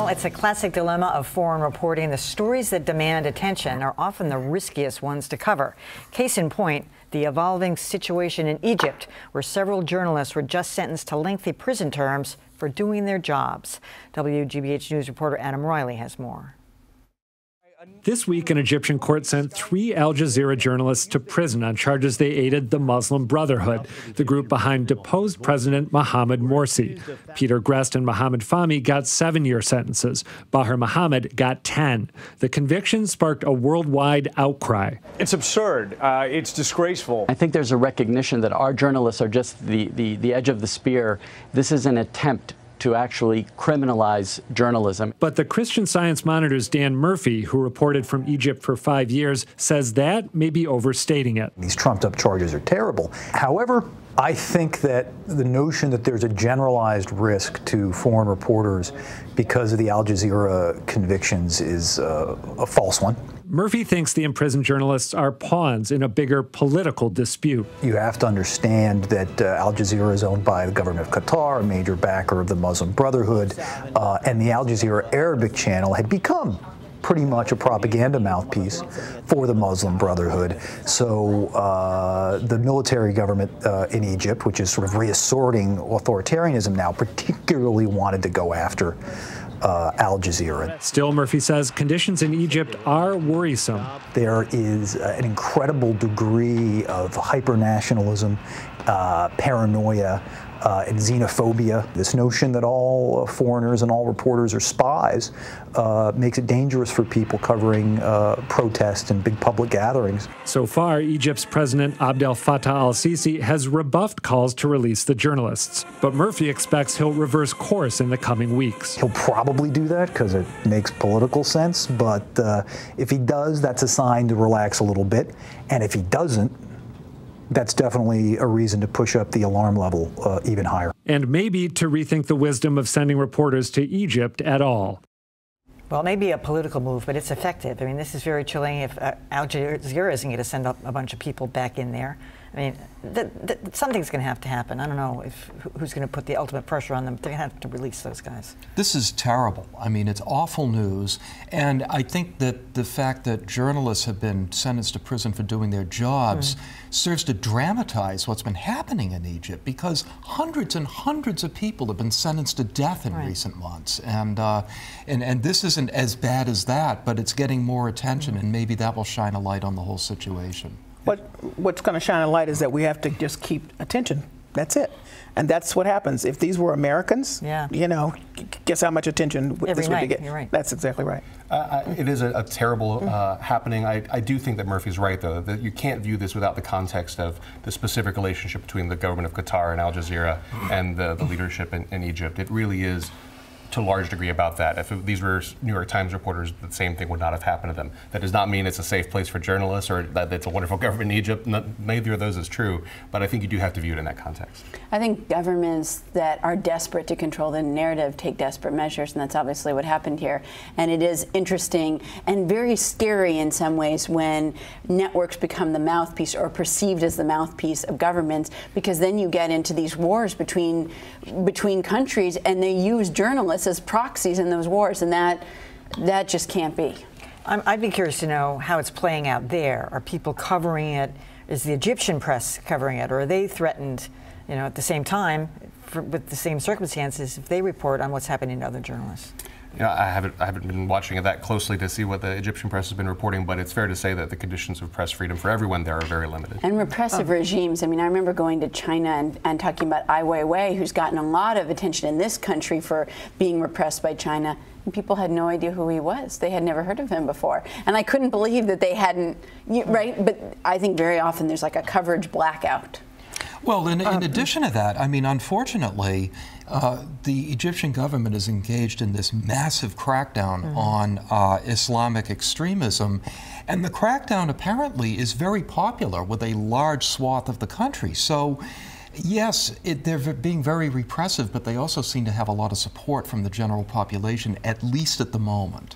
Well, it's a classic dilemma of foreign reporting. The stories that demand attention are often the riskiest ones to cover. Case in point, the evolving situation in Egypt, where several journalists were just sentenced to lengthy prison terms for doing their jobs. WGBH News reporter Adam Riley has more. This week, an Egyptian court sent 3 Al Jazeera journalists to prison on charges they aided the Muslim Brotherhood, the group behind deposed President Mohamed Morsi. Peter Grest and Mohamed Fahmy got 7-year sentences. Bahar Mohamed got 10. The conviction sparked a worldwide outcry. It's absurd. It's disgraceful. I think there's a recognition that our journalists are just the edge of the spear. This is an attempt to actually criminalize journalism. But the Christian Science Monitor's Dan Murphy, who reported from Egypt for 5 years, says that may be overstating it. These trumped-up charges are terrible. However, I think that the notion that there's a generalized risk to foreign reporters because of the Al Jazeera convictions is a false one. Murphy thinks the imprisoned journalists are pawns in a bigger political dispute. You have to understand that Al Jazeera is owned by the government of Qatar, a major backer of the Muslim Brotherhood, and the Al Jazeera Arabic channel had become pretty much a propaganda mouthpiece for the Muslim Brotherhood. So the military government in Egypt, which is sort of reasserting authoritarianism now, particularly wanted to go after Al Jazeera. Still, Murphy says conditions in Egypt are worrisome. There is an incredible degree of hyper-nationalism, paranoia, and xenophobia. This notion that all foreigners and all reporters are spies makes it dangerous for people covering protests and big public gatherings. So far, Egypt's President Abdel Fattah al-Sisi has rebuffed calls to release the journalists. But Murphy expects he'll reverse course in the coming weeks. He'll probably do that because it makes political sense, but if he does, that's a sign to relax a little bit. And if he doesn't, that's definitely a reason to push up the alarm level even higher. And maybe to rethink the wisdom of sending reporters to Egypt at all. Well, it may be a political move, but it's effective. I mean, this is very chilling if Al Jazeera isn't going to send up a bunch of people back in there. I mean, something's going to have to happen. I don't know who's going to put the ultimate pressure on them. They're going to have to release those guys. This is terrible. I mean, it's awful news. And I think that the fact that journalists have been sentenced to prison for doing their jobs serves to dramatize what's been happening in Egypt, because hundreds and hundreds of people have been sentenced to death in recent months. And this isn't as bad as that, but it's getting more attention, and maybe that will shine a light on the whole situation. What's going to shine a light is that we have to just keep attention. That's it. And that's what happens. If these were Americans, you know, guess how much attention this would get. You're right. That's exactly right. It is a terrible happening. I do think that Murphy's right, though, that you can't view this without the context of the specific relationship between the government of Qatar and Al Jazeera and the leadership in Egypt. It really is, to a large degree, about that. If these were New York Times reporters, the same thing would not have happened to them. That does not mean it's a safe place for journalists or that it's a wonderful government in Egypt. Neither of those is true, but I think you do have to view it in that context. I think governments that are desperate to control the narrative take desperate measures, and that's obviously what happened here. And it is interesting and very scary in some ways when networks become the mouthpiece or perceived as the mouthpiece of governments, because then you get into these wars between countries, and they use journalists as proxies in those wars, and that just can't be. I'd be curious to know how it's playing out there. Are people covering it? Is the Egyptian press covering it, or are they threatened, you know, at the same time, with the same circumstances, if they report on what's happening to other journalists? You know, I haven't been watching it that closely to see what the Egyptian press has been reporting, but it's fair to say that the conditions of press freedom for everyone there are very limited. And repressive regimes. I mean, I remember going to China and talking about Ai Weiwei, who's gotten a lot of attention in this country for being repressed by China. And people had no idea who he was. They had never heard of him before. And I couldn't believe that they hadn't, right? But I think very often there's like a coverage blackout. Well, in addition to that, I mean, unfortunately, the Egyptian government is engaged in this massive crackdown on Islamic extremism, and the crackdown apparently is very popular with a large swath of the country. So, yes, they're being very repressive, but they also seem to have a lot of support from the general population, at least at the moment.